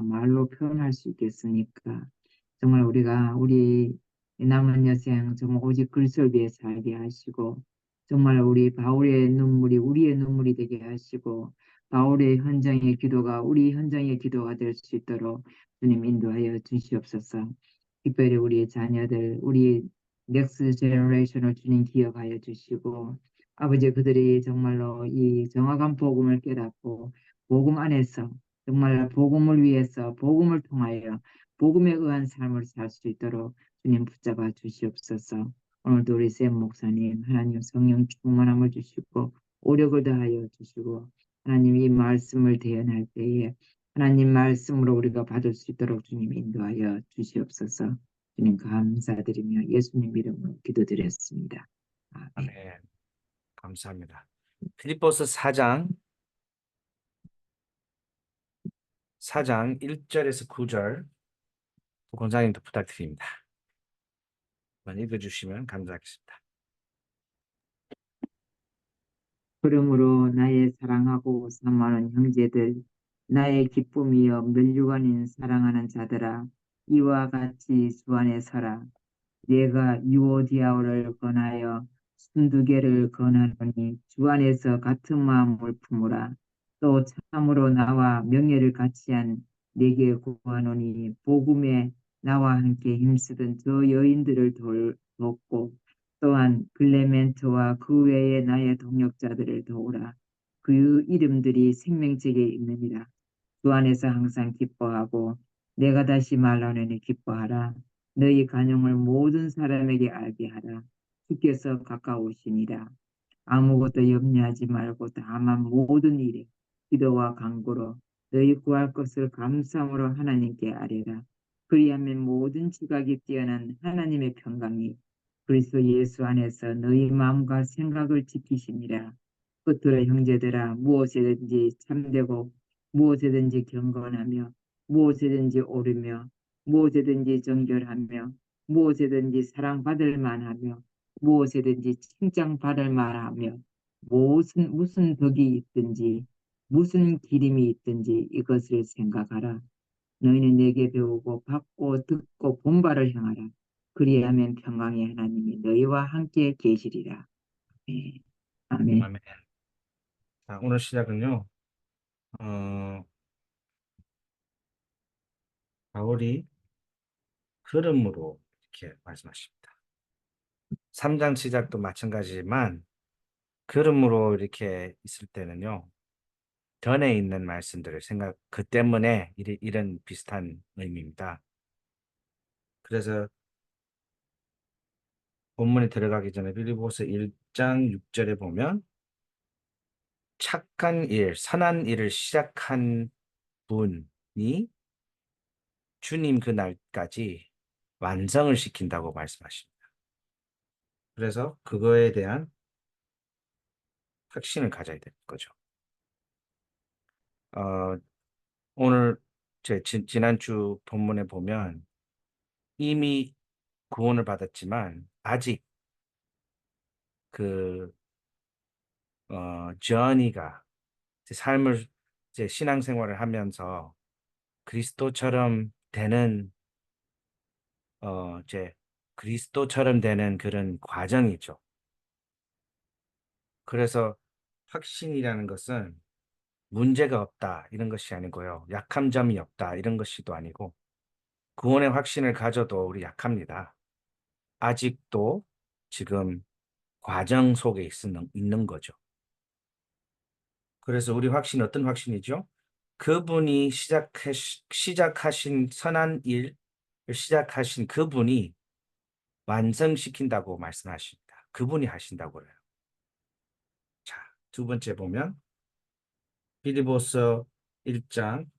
말로 표현할 수 있겠습니까? 정말 우리가 우리 남은 여생 정말 오직 그리스도를 위해 살게 하시고 정말 우리 바울의 눈물이 우리의 눈물이 되게 하시고 바울의 현장의 기도가 우리 현장의 기도가 될 수 있도록 주님 인도하여 주시옵소서. 특별히 우리 자녀들, 우리 넥스 제너레이션을 주님 기억하여 주시고 아버지 그들이 정말로 이 정확한 복음을 깨닫고 복음 안에서 정말 복음을 위해서 복음을 통하여 복음에 의한 삶을 살 수 있도록 주님 붙잡아 주시옵소서. 오늘도 우리 샘 목사님 하나님 성령 충만함을 주시고 오력을 다하여 주시고 하나님 이 말씀을 대언할 때에 하나님 말씀으로 우리가 받을 수 있도록 주님 인도하여 주시옵소서. 주님 감사드리며 예수님 이름으로 기도드렸습니다. 아멘. 아멘. 감사합니다. 필립보스 4장 1절에서 9절 권사님도 부탁드립니다. 한번 읽어주시면 감사하겠습니다. 그러므로 나의 사랑하고 사모하는 형제들, 나의 기쁨이여 멸류관인 사랑하는 자들아, 이와 같이 주 안에 서라. 내가 유오디아오를 권하여 순두개를 권하노니 주 안에서 같은 마음을 품으라. 또 참으로 나와 명예를 같이한 내게 구하노니 복음에 나와 함께 힘쓰던 저 여인들을 돕고 또한 클레멘트와 그 외의 나의 동역자들을 도우라. 그 이름들이 생명책에 있느니라. 주 안에서 항상 기뻐하고 내가 다시 말하노니 기뻐하라. 너희 간용을 모든 사람에게 알게 하라. 주께서 가까우시니라. 아무것도 염려하지 말고 다만 모든 일에 기도와 간구로 너희 구할 것을 감사함으로 하나님께 아뢰라. 그리하면 모든 지각이 뛰어난 하나님의 평강이 그리스도 예수 안에서 너희 마음과 생각을 지키시니라. 끝으로 형제들아 무엇이든지 참되고 무엇이든지 경건하며 무엇이든지 옳으며 무엇이든지 정결하며 무엇이든지 사랑받을 만하며 무엇이든지 칭찬받을 만하며 무슨 덕이 있든지 무슨 기림이 있든지 이것을 생각하라. 너희는 내게 배우고 받고 듣고 본바를 향하라. 그리하면 평강의 하나님이 너희와 함께 계시리라. 아멘. 아멘. 아멘. 자, 오늘 시작은요. 어, 바울이 걸음으로 이렇게 말씀하십니다. 3장 시작도 마찬가지지만 걸음으로 이렇게 있을 때는요. 전에 있는 말씀들을 그 때문에 이런 비슷한 의미입니다. 그래서 본문에 들어가기 전에 빌립보서 1장 6절에 보면 착한 일, 선한 일을 시작한 분이 주님 그날까지 완성을 시킨다고 말씀하십니다. 그래서 그거에 대한 확신을 가져야 되는 거죠. 오늘 지난주 본문에 보면 이미 구원을 받았지만 아직 그 저니가 삶을 신앙생활을 하면서 그리스도처럼 되는 그리스도처럼 되는 그런 과정이죠. 그래서 확신이라는 것은 문제가 없다 이런 것이 아니고요. 약한 점이 없다 이런 것이도 아니고 구원의 확신을 가져도 우리 약합니다. 아직도 지금 과정 속에 있는 거죠. 그래서 우리 확신은 어떤 확신이죠? 그분이 시작하신 선한 일을 시작하신 그분이 완성시킨다고 말씀하십니다. 그분이 하신다고 그래요. 자, 두 번째 보면 빌립보서 1장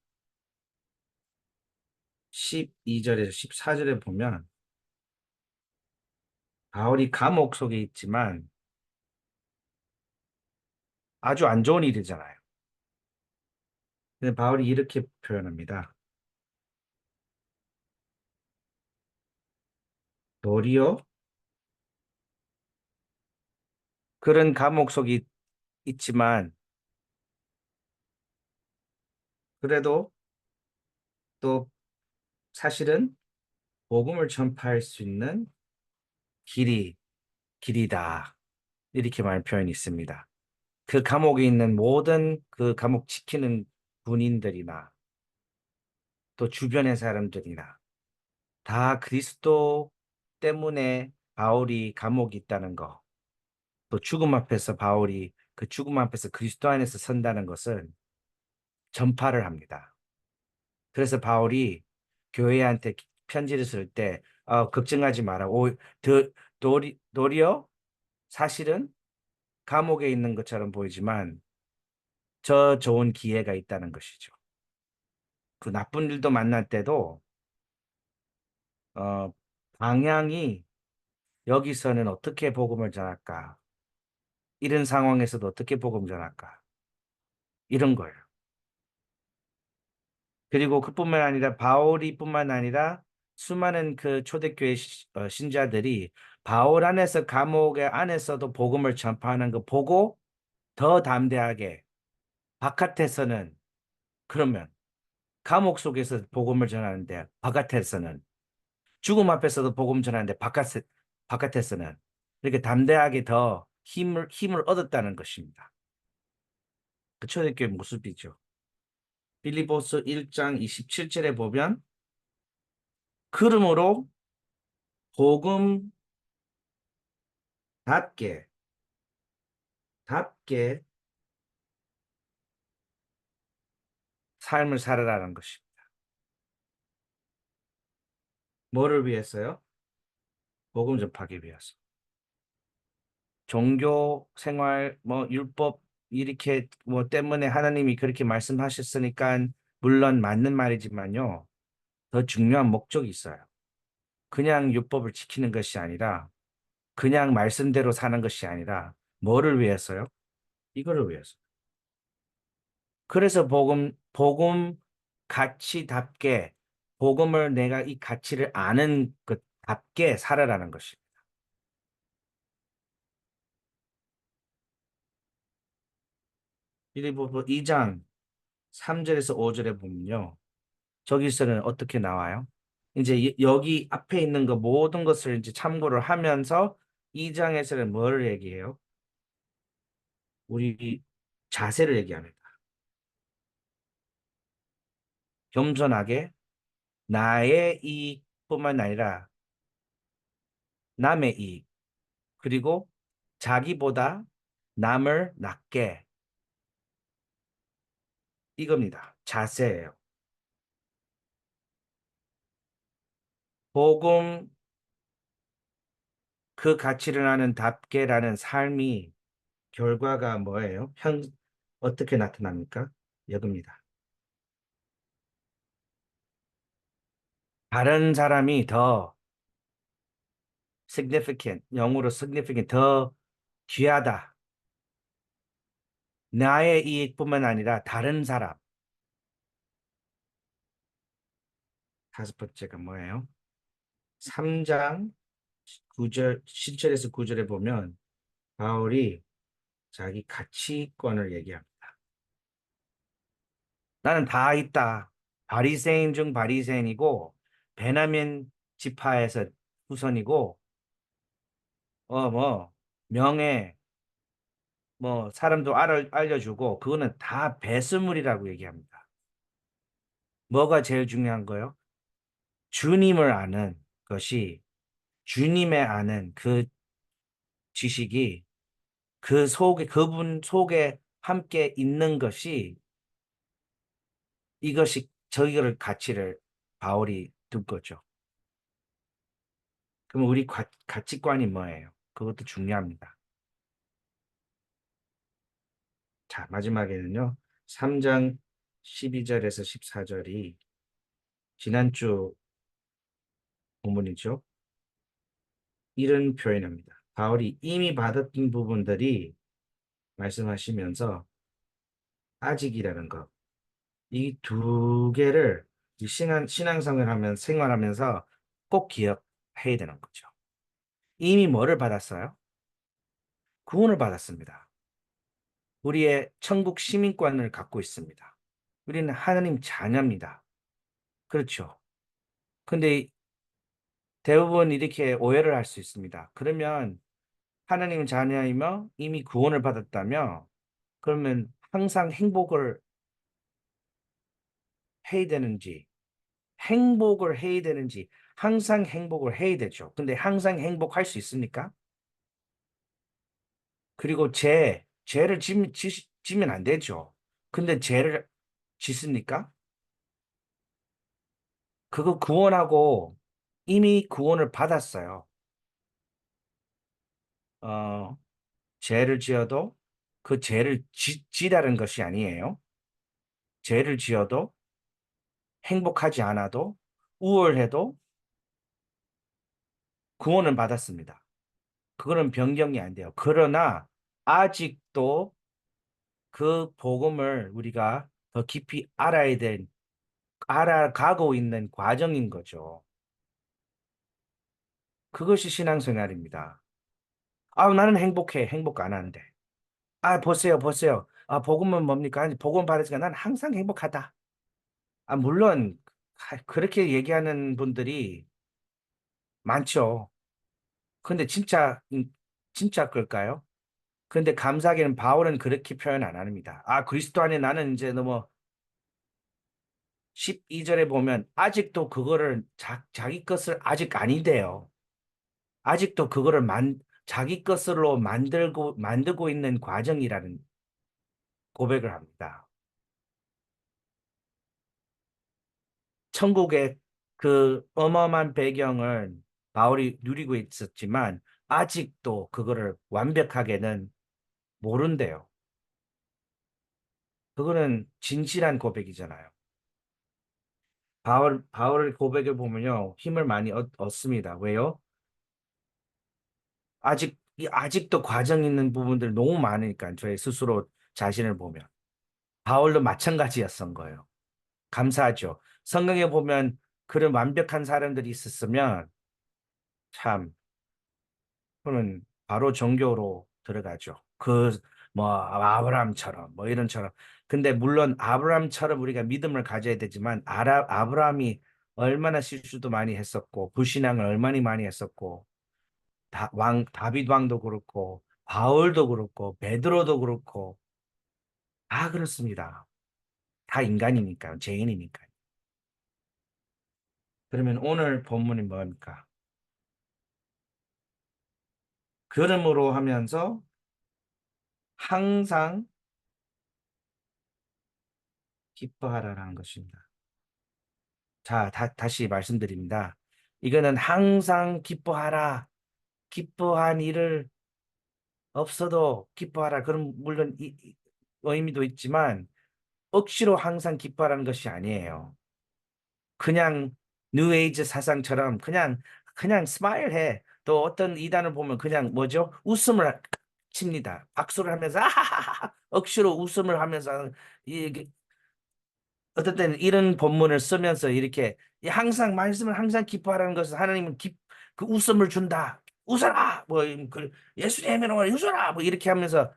12절에서 14절에 보면 바울이 감옥 속에 있지만 아주 안 좋은 일이잖아요. 근데 바울이 이렇게 표현합니다. 도리어 그런 감옥 속에 있지만 그래도 또 사실은 복음을 전파할 수 있는 길이다. 이렇게 말하는 표현이 있습니다. 그 감옥에 있는 모든 그 감옥 지키는 군인들이나 또 주변의 사람들이나 다 그리스도 때문에 바울이 감옥에 있다는 거, 또 죽음 앞에서 바울이 그 죽음 앞에서 그리스도 안에서 선다는 것을 전파를 합니다. 그래서 바울이 교회한테 편지를 쓸 때 걱정하지 마라. 도리어 사실은 감옥에 있는 것처럼 보이지만 저 좋은 기회가 있다는 것이죠. 그 나쁜 일도 만날 때도 어, 방향이 여기서는 어떻게 복음을 전할까? 이런 상황에서도 어떻게 복음 전할까? 이런 거예요. 그리고 그뿐만 아니라 바울이뿐만 아니라 수많은 그 초대교회 신자들이 바울 안에서 감옥의 안에서도 복음을 전파하는 거 보고 더 담대하게 바깥에서는 그러면 감옥 속에서 복음을 전하는데 바깥에서는 죽음 앞에서도 복음 전하는데 바깥에서는 이렇게 담대하게 더 힘을 얻었다는 것입니다. 그 초대교회 모습이죠. 빌립보서 1장 27절에 보면 그러므로 복음답게 삶을 살아라는 것입니다. 뭐를 위해서요? 복음 전파하기 위해서. 종교 생활 뭐 율법 이렇게 뭐 때문에 하나님이 그렇게 말씀하셨으니까 물론 맞는 말이지만요. 더 중요한 목적이 있어요. 그냥 율법을 지키는 것이 아니라 그냥 말씀대로 사는 것이 아니라 뭐를 위해서요? 이거를 위해서. 그래서 복음 가치답게 복음을 내가 이 가치를 아는 것답게 살아라는 것입니다. 빌립보서 2장 3절에서 5절에 보면요. 저기서는 어떻게 나와요? 이제 여기 앞에 있는 거 모든 것을 이제 참고를 하면서 2장에서는 뭐를 얘기해요? 우리 자세를 얘기합니다. 겸손하게 나의 이익뿐만 아니라 남의 이익 그리고 자기보다 남을 낮게 이겁니다. 자세예요. 복음 그 가치를 아는 답게라는 삶이 결과가 뭐예요? 어떻게 나타납니까? 여기입니다. 다른 사람이 더 significant, 영어로 significant, 더 귀하다. 나의 이익뿐만 아니라 다른 사람. 다섯 번째가 뭐예요? 3장 9절, 7절에서 9절에 보면 바울이 자기 가치관을 얘기합니다. 나는 다 있다. 바리새인 중 바리새인이고 베냐민 지파에서 후손이고 뭐 명예 뭐 사람도 알려주고 그거는 다 배설물이라고 얘기합니다. 뭐가 제일 중요한 거요? 주님을 아는 것이 주님의 아는 그 지식이 그 속에 그분 속에 함께 있는 것이 이것이 저희를 가치를 바울이 둔 거죠. 그럼 우리 가치관이 뭐예요? 그것도 중요합니다. 자, 마지막에는요. 3장 12절에서 14절이 지난주 본문이죠. 이런 표현입니다. 바울이 이미 받았던 부분들이 말씀하시면서 아직이라는 것. 이 두 개를 이 생활하면서 꼭 기억해야 되는 거죠. 이미 뭐를 받았어요? 구원을 받았습니다. 우리의 천국 시민권을 갖고 있습니다. 우리는 하나님 자녀입니다. 그렇죠. 근데 대부분 이렇게 오해를 할 수 있습니다. 그러면 하나님은 자녀이며 이미 구원을 받았다며 그러면 항상 행복을 해야 되는지, 행복을 해야 되는지, 항상 행복을 해야 되죠. 근데 항상 행복할 수 있습니까? 그리고 죄를 지면 안 되죠. 근데 죄를 짓습니까? 그거 구원하고 이미 구원을 받았어요. 어, 죄를 지어도 그 죄를 지라는 것이 아니에요. 죄를 지어도 행복하지 않아도 우월해도 구원을 받았습니다. 그거는 변경이 안 돼요. 그러나 아직도 그 복음을 우리가 더 깊이 알아가고 있는 과정인 거죠. 그것이 신앙생활입니다. 아, 나는 행복해. 행복 안 하는데. 아, 보세요, 보세요. 아, 복음은 뭡니까? 아니, 복음 받으니까 난 항상 행복하다. 아, 물론, 그렇게 얘기하는 분들이 많죠. 근데 진짜 그럴까요? 근데 감사하게는 바울은 그렇게 표현 안 합니다. 아, 그리스도 안에 나는 이제 너무 12절에 보면 아직도 그거를 자기 것을 아직 아니대요. 아직도 그거를 자기 것으로 만들고 있는 과정이라는 고백을 합니다. 천국의 그 어마어마한 배경을 바울이 누리고 있었지만 아직도 그거를 완벽하게는 모른대요. 그거는 진실한 고백이잖아요. 바울의 고백을 보면요, 힘을 많이 얻습니다. 왜요? 아직도 과정 있는 부분들 너무 많으니까, 저의 스스로 자신을 보면. 바울도 마찬가지였던 거예요. 감사하죠. 성경에 보면 그런 완벽한 사람들이 있었으면 참, 그는 바로 종교로 들어가죠. 뭐, 아브라함처럼, 뭐 이런처럼. 근데 물론 아브라함처럼 우리가 믿음을 가져야 되지만, 아브라함이 얼마나 실수도 많이 했었고, 불신앙을 얼마나 많이 했었고, 다윗 왕도 그렇고, 바울도 그렇고, 베드로도 그렇고, 다 그렇습니다. 다 인간이니까요. 죄인이니까요. 그러면 오늘 본문이 뭡니까? 걸음으로 하면서 항상 기뻐하라라는 것입니다. 자, 다시 말씀드립니다. 이거는 항상 기뻐하라. 기뻐한 일을 없어도 기뻐하라. 그럼 물론 의미도 있지만 억지로 항상 기뻐하라는 것이 아니에요. 그냥 뉴에이지 사상처럼 그냥 스마일 해. 또 어떤 이단을 보면 그냥 뭐죠? 웃음을 칩니다. 박수를 하면서 아하하하 억지로 웃음을 하면서 이 어떨 때는 이런 본문을 쓰면서 이렇게 항상 말씀을 항상 기뻐하라는 것은 하나님은 그 웃음을 준다. 웃어라. 예수님의 이름으로 웃어라. 뭐 이렇게 하면서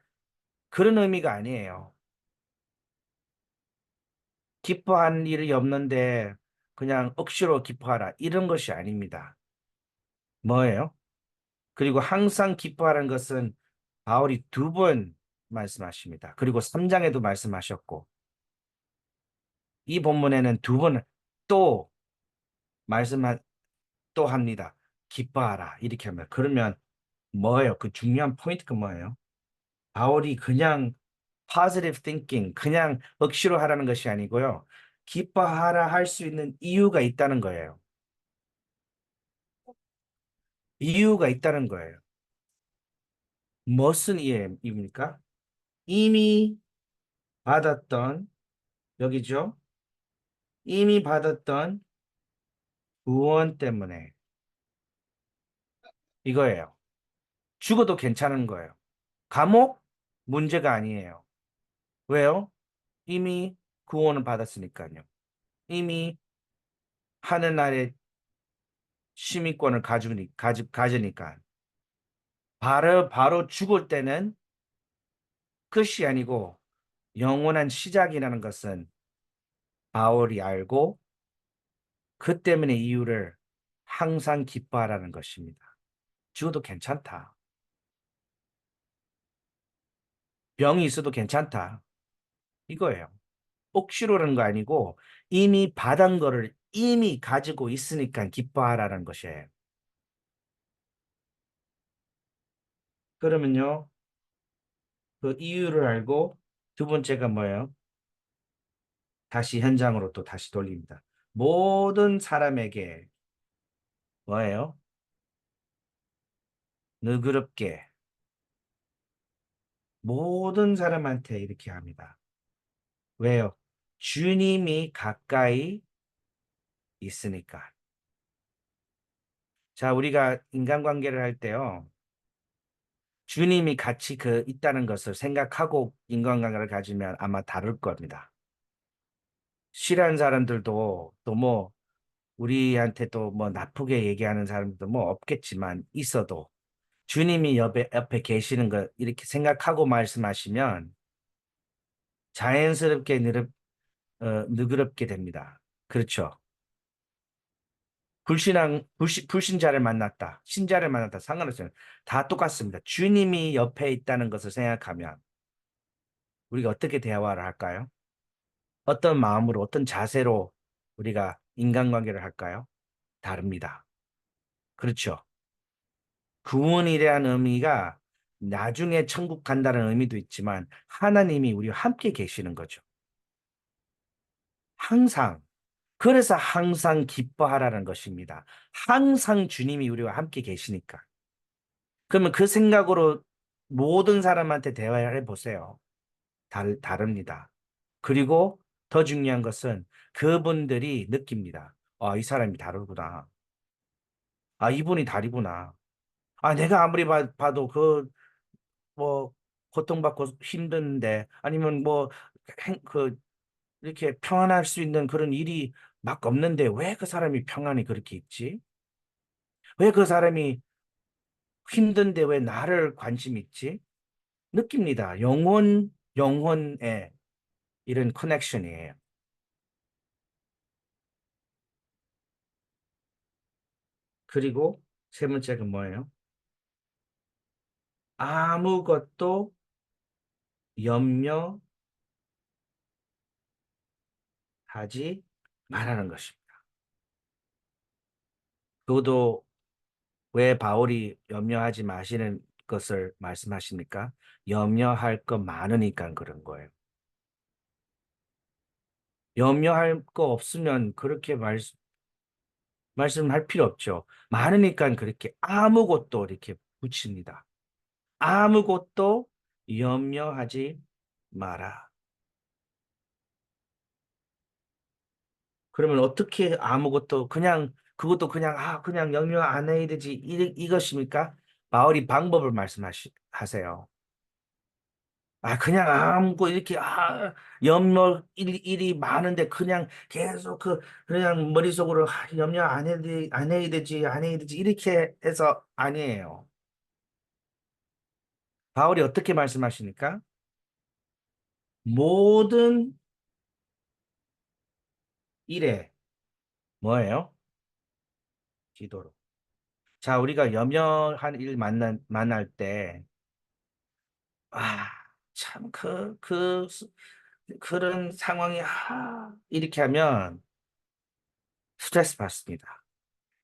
그런 의미가 아니에요. 기뻐한 일이 없는데 그냥 억지로 기뻐하라. 이런 것이 아닙니다. 뭐예요? 그리고 항상 기뻐하라는 것은 바울이 두 번 말씀하십니다. 그리고 3장에도 말씀하셨고 이 본문에는 두 번 또 말씀하 또 합니다. 기뻐하라. 이렇게 하면 그러면 뭐예요? 그 중요한 포인트가 뭐예요? 바울이 그냥 positive thinking, 그냥 억지로 하라는 것이 아니고요. 기뻐하라 할 수 있는 이유가 있다는 거예요. 이유가 있다는 거예요. 무슨 이유입니까? 이미 받았던, 여기죠? 이미 받았던 구원 때문에 이거예요. 죽어도 괜찮은 거예요. 감옥? 문제가 아니에요. 왜요? 이미 구원을 받았으니까요. 이미 하늘나라의 시민권을 가지니까. 바로 죽을 때는 끝이 아니고 영원한 시작이라는 것은 바울이 알고 그 때문에 이유를 항상 기뻐하라는 것입니다. 죽어도 괜찮다. 병이 있어도 괜찮다. 이거예요. 억지로라는 거 아니고 이미 받은 거를 이미 가지고 있으니까 기뻐하라는 것이에요. 그러면요, 그 이유를 알고 두 번째가 뭐예요? 다시 현장으로 또 다시 돌립니다. 모든 사람에게 뭐예요? 너그럽게 모든 사람한테 이렇게 합니다. 왜요? 주님이 가까이 있으니까. 자, 우리가 인간관계를 할 때요. 주님이 같이 있다는 것을 생각하고 인간관계를 가지면 아마 다를 겁니다. 싫어하는 사람들도 또 뭐 우리한테 또 뭐 나쁘게 얘기하는 사람도 뭐 없겠지만 있어도 주님이 옆에 계시는 거 이렇게 생각하고 말씀하시면 자연스럽게 너그럽게 됩니다. 그렇죠. 불신자를 만났다. 신자를 만났다. 상관없어요. 다 똑같습니다. 주님이 옆에 있다는 것을 생각하면 우리가 어떻게 대화를 할까요? 어떤 마음으로, 어떤 자세로 우리가 인간관계를 할까요? 다릅니다. 그렇죠. 구원이라는 의미가 나중에 천국 간다는 의미도 있지만 하나님이 우리와 함께 계시는 거죠. 항상. 그래서 항상 기뻐하라는 것입니다. 항상 주님이 우리와 함께 계시니까. 그러면 그 생각으로 모든 사람한테 대화를 해보세요. 다릅니다. 그리고 더 중요한 것은 그분들이 느낍니다. 아, 이 사람이 다르구나. 아, 이분이 다르구나. 아, 내가 아무리 봐도 뭐, 고통받고 힘든데, 아니면 뭐, 이렇게 평안할 수 있는 그런 일이 막 없는데, 왜 그 사람이 평안이 그렇게 있지? 왜 그 사람이 힘든데 왜 나를 관심 있지? 느낍니다. 영혼의 이런 커넥션이에요. 그리고 세 번째가 뭐예요? 아무것도 염려하지 말라는 것입니다. 그것도 왜 바울이 염려하지 마시는 것을 말씀하십니까? 염려할 거 많으니까 그런 거예요. 염려할 거 없으면 그렇게 말씀할 필요 없죠. 많으니까 그렇게 아무것도 이렇게 붙입니다. 아무것도 염려하지 마라. 그러면 어떻게 아무것도 그냥 그것도 그냥 그냥 염려 안 해야 되지 이것입니까? 바울이 방법을 말씀하세요. 그냥 아무거 이렇게 염려 일이 많은데 그냥 계속 그냥 머릿속으로 염려 안 해야 되지 이렇게 해서 아니에요. 바울이 어떻게 말씀하십니까? 모든 일에 뭐예요? 기도로. 자, 우리가 염려한 일 만날 때, 참, 그런 상황이, 이렇게 하면 스트레스 받습니다.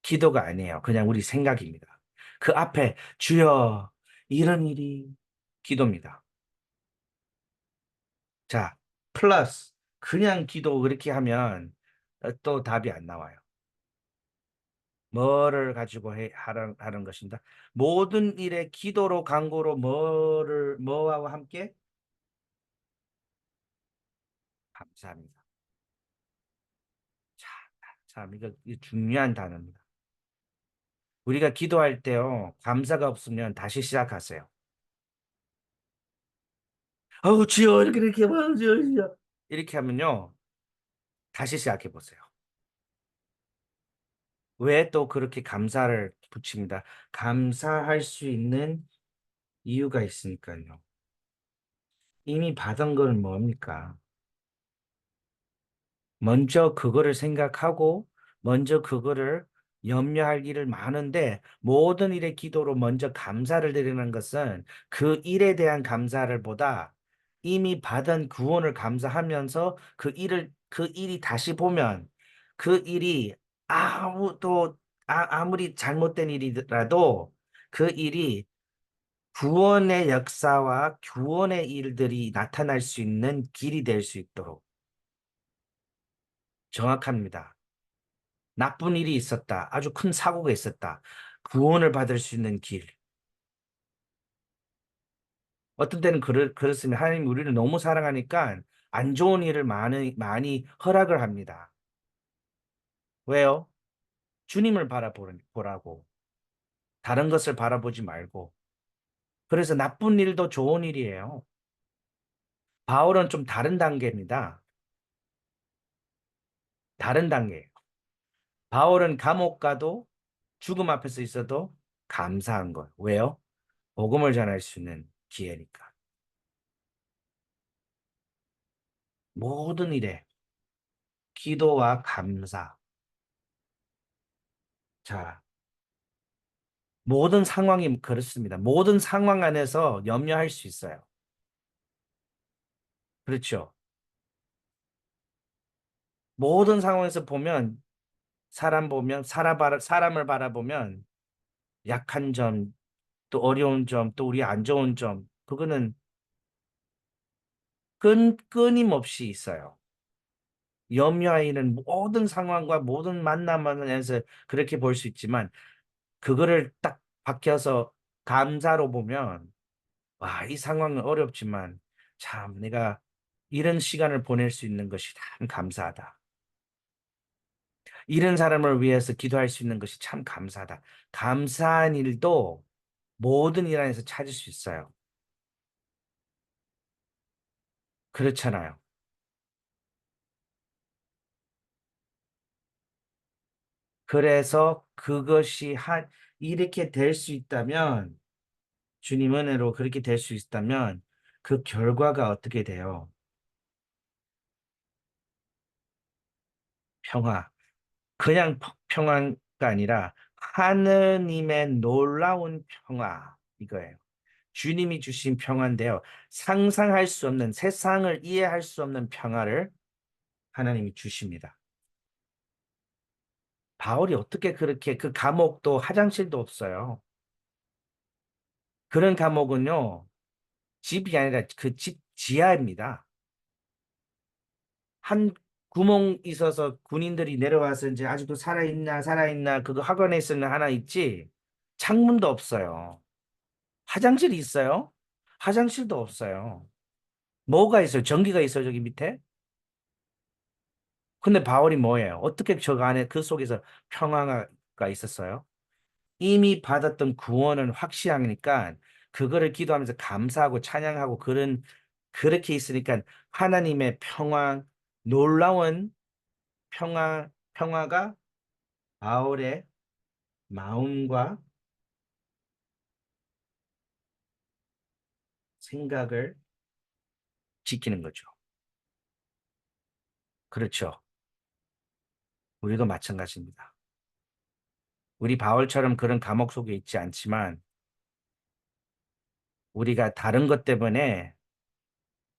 기도가 아니에요. 그냥 우리 생각입니다. 그 앞에, 주여, 이런 일이 기도입니다. 자, 플러스, 그냥 기도 그렇게 하면 또 답이 안 나와요. 뭐를 가지고 하는 것입니다. 모든 일에 기도로 간구로 뭐하고 함께 감사합니다. 자, 참 이거 중요한 단어입니다. 우리가 기도할 때요 감사가 없으면 다시 시작하세요. 아우 주여 이렇게 주여 이렇게 하면요 다시 시작해 보세요. 왜 또 그렇게 감사를 붙입니다. 감사할 수 있는 이유가 있으니까요. 이미 받은 건 뭡니까? 먼저 그거를 생각하고 먼저 그거를 염려할 일을 많은데 모든 일의 기도로 먼저 감사를 드리는 것은 그 일에 대한 감사를 보다 이미 받은 구원을 감사하면서 그 일이 다시 보면 그 일이 아무리 잘못된 일이라도 그 일이 구원의 역사와 구원의 일들이 나타날 수 있는 길이 될 수 있도록 정확합니다. 나쁜 일이 있었다. 아주 큰 사고가 있었다. 구원을 받을 수 있는 길. 어떤 때는 그렇습니다. 하나님 우리를 너무 사랑하니까 안 좋은 일을 많이 허락을 합니다. 왜요? 주님을 바라보라고. 다른 것을 바라보지 말고. 그래서 나쁜 일도 좋은 일이에요. 바울은 좀 다른 단계입니다. 다른 단계. 바울은 감옥 가도 죽음 앞에서 있어도 감사한 거예요. 왜요? 복음을 전할 수 있는 기회니까. 모든 일에 기도와 감사. 자, 모든 상황이 그렇습니다. 모든 상황 안에서 염려할 수 있어요. 그렇죠. 모든 상황에서 보면 사람을 바라보면 약한 점, 또 어려운 점, 또 우리 안 좋은 점, 그거는 끊임없이 있어요. 염려하이는 모든 상황과 모든 만남에서 그렇게 볼 수 있지만 그거를 딱 바뀌어서 감사로 보면 와, 이 상황은 어렵지만 참 내가 이런 시간을 보낼 수 있는 것이 참 감사하다. 이런 사람을 위해서 기도할 수 있는 것이 참 감사하다. 감사한 일도 모든 일 안에서 찾을 수 있어요. 그렇잖아요. 그래서 이렇게 될 수 있다면 주님 은혜로 그렇게 될 수 있다면 그 결과가 어떻게 돼요? 평화. 그냥 평화가 아니라 하느님의 놀라운 평화 이거예요. 주님이 주신 평화인데요. 상상할 수 없는 세상을 이해할 수 없는 평화를 하나님이 주십니다. 바울이 어떻게 그렇게 그 감옥도 화장실도 없어요. 그런 감옥은요. 집이 아니라 그 집 지하입니다. 한 구멍 있어서 군인들이 내려와서 이제 아직도 살아있나 그거 학원에서는 하나 있지. 창문도 없어요. 화장실이 있어요? 화장실도 없어요. 뭐가 있어요? 전기가 있어요, 저기 밑에? 근데 바울이 뭐예요? 어떻게 저 안에 그 속에서 평화가 있었어요? 이미 받았던 구원은 확실하니까 그거를 기도하면서 감사하고 찬양하고 그렇게 있으니까 하나님의 놀라운 평화가 바울의 마음과 생각을 지키는 거죠. 그렇죠. 우리도 마찬가지입니다. 우리 바울처럼 그런 감옥 속에 있지 않지만 우리가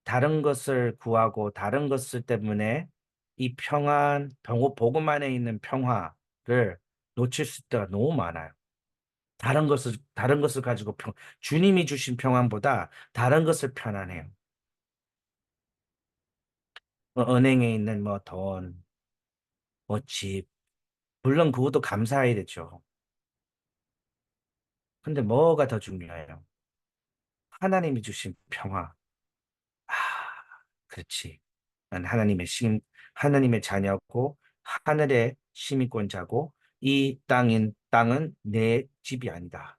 다른 것을 구하고 다른 것을 때문에 이 복음 안에 있는 평화를 놓칠 수 때가 너무 많아요. 다른 것을 가지고 주님이 주신 평안보다 다른 것을 편안해요. 은행에 있는 뭐 돈, 뭐 집, 물론 그것도 감사해야 되죠. 근데 뭐가 더 중요해요? 하나님이 주신 평화. 아, 그렇지. 난 하나님의 자녀고 하늘의 시민권자고 이 땅은 내 집이 아니다.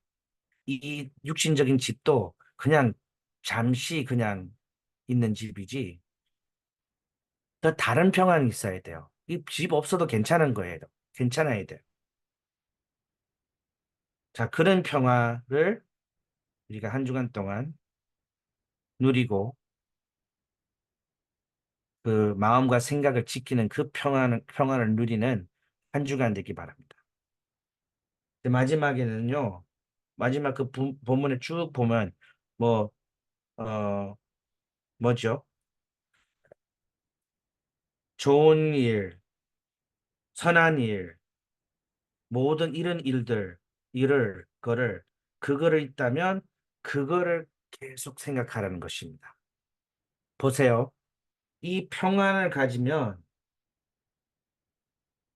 이 육신적인 집도 그냥 잠시 그냥 있는 집이지. 더 다른 평안이 있어야 돼요. 이 집 없어도 괜찮은 거예요. 괜찮아야 돼요. 자, 그런 평화를 우리가 한 주간 동안 누리고 그 마음과 생각을 지키는 그 평안을 누리는 한 주간 되기 바랍니다. 근데 마지막에는요, 마지막 그 본문에 쭉 보면, 뭐, 어, 뭐죠? 좋은 일, 선한 일, 모든 이런 그거를 있다면, 그거를 계속 생각하라는 것입니다. 보세요. 이 평안을 가지면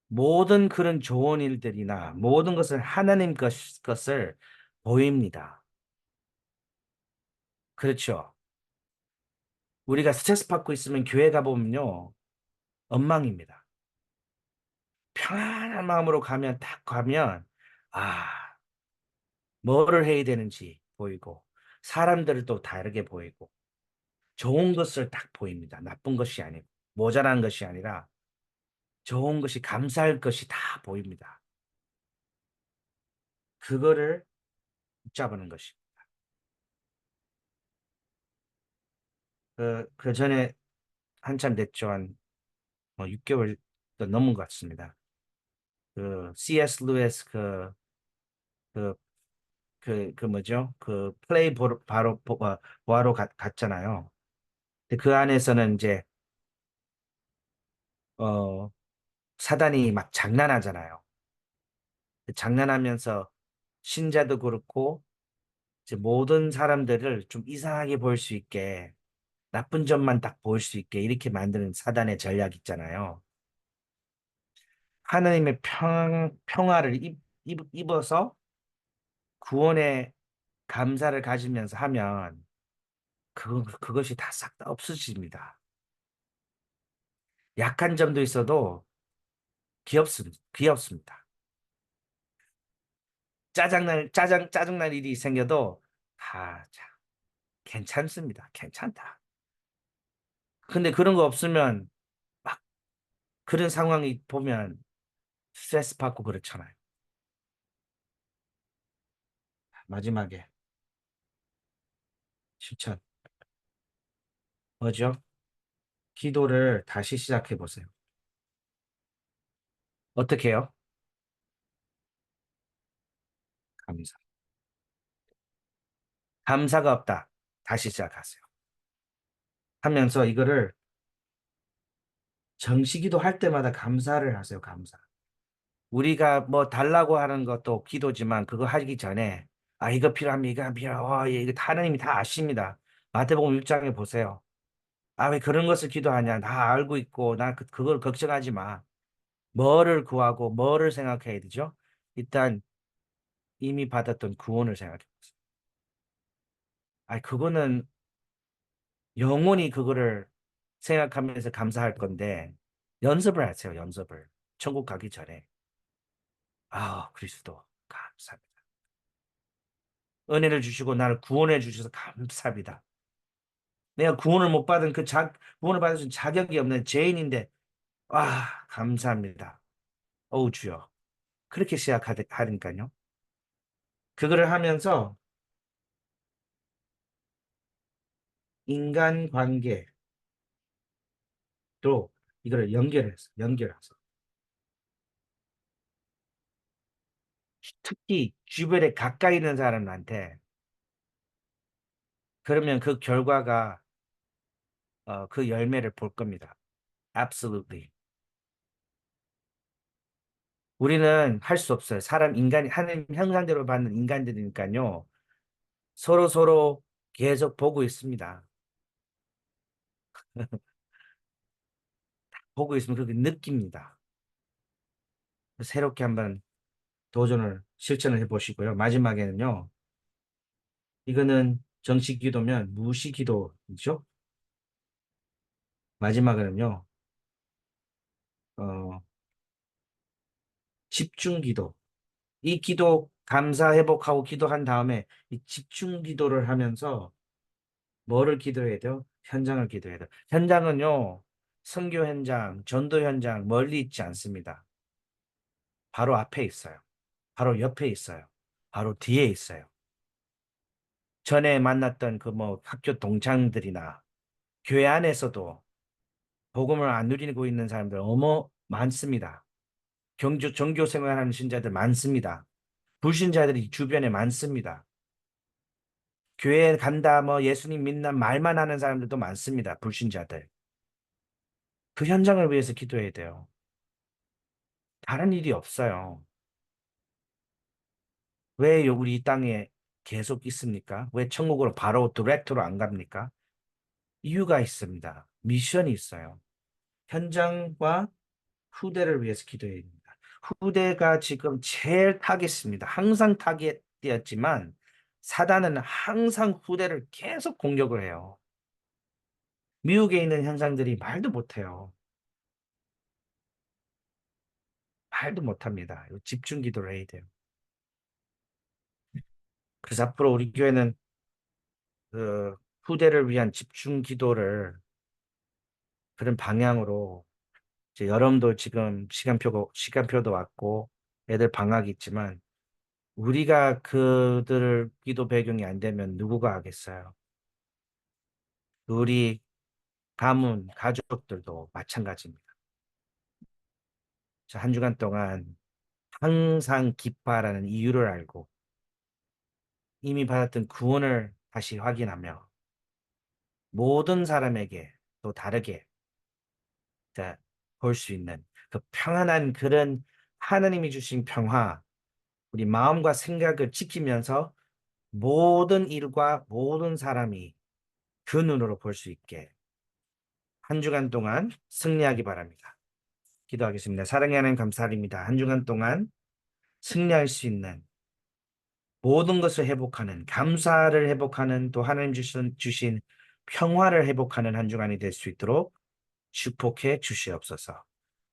모든 그런 좋은 일들이나 모든 것을 하나님 것을 보입니다. 그렇죠. 우리가 스트레스 받고 있으면 교회 가보면요, 엉망입니다. 평안한 마음으로 딱 가면, 아, 뭐를 해야 되는지 보이고, 사람들을 또 다르게 보이고, 좋은 것을 딱 보입니다. 나쁜 것이 아니고, 모자란 것이 아니라, 좋은 것이, 감사할 것이 다 보입니다. 그거를 붙잡는 것이. 그 전에 한참 됐죠. 한 6개월 넘은 것 같습니다. 그 C.S. 루이스 그, 그 뭐죠? 그 플레이 보러 갔잖아요. 근데 그 안에서는 이제 어 사단이 막 장난하잖아요. 장난하면서 신자도 그렇고 이제 모든 사람들을 좀 이상하게 보일 수 있게 나쁜 점만 딱 보일 수 있게 이렇게 만드는 사단의 전략 있잖아요. 하나님의 평화를 입어서 구원의 감사를 가지면서 하면 그것이 다 싹 다 없어집니다. 약한 점도 있어도 귀엽습니다. 짜증날 일이 생겨도, 참, 괜찮습니다. 괜찮다. 근데 그런 거 없으면, 막, 그런 상황이 보면 스트레스 받고 그렇잖아요. 마지막에, 실천. 뭐죠? 기도를 다시 시작해 보세요. 어떻게 해요? 감사. 감사가 없다. 다시 시작하세요. 하면서 이거를 정시기도 할 때마다 감사를 하세요. 감사. 우리가 뭐 달라고 하는 것도 기도지만 그거 하기 전에 이거 필요합니다. 이거 필요하고 이거 하나님이 다 아십니다. 마태복음 6장에 보세요. 왜 그런 것을 기도하냐? 다 알고 있고 나 그걸 걱정하지 마. 뭐를 구하고 뭐를 생각해야 되죠? 일단 이미 받았던 구원을 생각해 보세요. 그거는 영원히 그거를 생각하면서 감사할 건데 연습을 하세요. 연습을. 천국 가기 전에. 그리스도 감사합니다. 은혜를 주시고 나를 구원해 주셔서 감사합니다. 내가 구원을 못 받은 구원을 받을 수 있는 자격이 없는 죄인인데, 감사합니다. 주여. 그렇게 시작하니까요. 그거를 하면서 인간관계도 이거를 연결해서. 특히 주변에 가까이 있는 사람한테, 그러면 그 결과가, 그 열매를 볼 겁니다. Absolutely. 우리는 할 수 없어요. 인간이, 하나님 형상대로 받는 인간들이니까요. 서로 계속 보고 있습니다. 보고 있으면 그렇게 느낍니다. 새롭게 한번 실천을 해보시고요. 마지막에는요, 이거는 정식 기도면 무시 기도이죠. 마지막에는요, 어, 집중 기도. 이 기도, 감사 회복하고 기도한 다음에 이 집중 기도를 하면서 뭐를 기도해야 돼요? 현장을 기도해야 돼요. 현장은요, 선교 현장, 전도 현장, 멀리 있지 않습니다. 바로 앞에 있어요. 바로 옆에 있어요. 바로 뒤에 있어요. 전에 만났던 그 학교 동창들이나 교회 안에서도 복음을 안 누리고 있는 사람들 많습니다. 종교 생활하는 신자들 많습니다. 불신자들이 주변에 많습니다. 교회 간다, 뭐 예수님 믿나 말만 하는 사람들도 많습니다. 불신자들. 그 현장을 위해서 기도해야 돼요. 다른 일이 없어요. 왜 우리 이 땅에 계속 있습니까? 왜 천국으로 바로 디렉트로 안 갑니까? 이유가 있습니다. 미션이 있어요. 현장과 후대를 위해서 기도해야 됩니다. 후대가 지금 제일 타겟입니다. 항상 타겟이었지만 사단은 항상 후대를 계속 공격을 해요. 미국에 있는 현상들이 말도 못해요. 말도 못합니다. 집중 기도를 해야 돼요. 그래서 앞으로 우리 교회는 그 후대를 위한 집중 기도를 그런 방향으로 이제 여러분도 지금 시간표도 왔고 애들 방학이 있지만 우리가 그들을 기도 배경이 안 되면 누구가 하겠어요? 우리 가문, 가족들도 마찬가지입니다. 한 주간 동안 항상 기뻐하라는 이유를 알고 이미 받았던 구원을 다시 확인하며 모든 사람에게 또 다르게 볼 수 있는 그 평안한 그런 하나님이 주신 평화, 우리 마음과 생각을 지키면서 모든 일과 모든 사람이 그 눈으로 볼 수 있게 한 주간 동안 승리하기 바랍니다. 기도하겠습니다. 사랑의 하나님 감사드립니다. 한 주간 동안 승리할 수 있는 모든 것을 회복하는 감사를 회복하는 또 하나님 주신 평화를 회복하는 한 주간이 될 수 있도록 축복해 주시옵소서.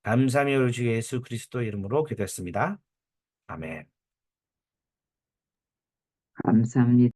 감사하며 우리 주 예수 그리스도 이름으로 기도했습니다. 아멘. 감사합니다.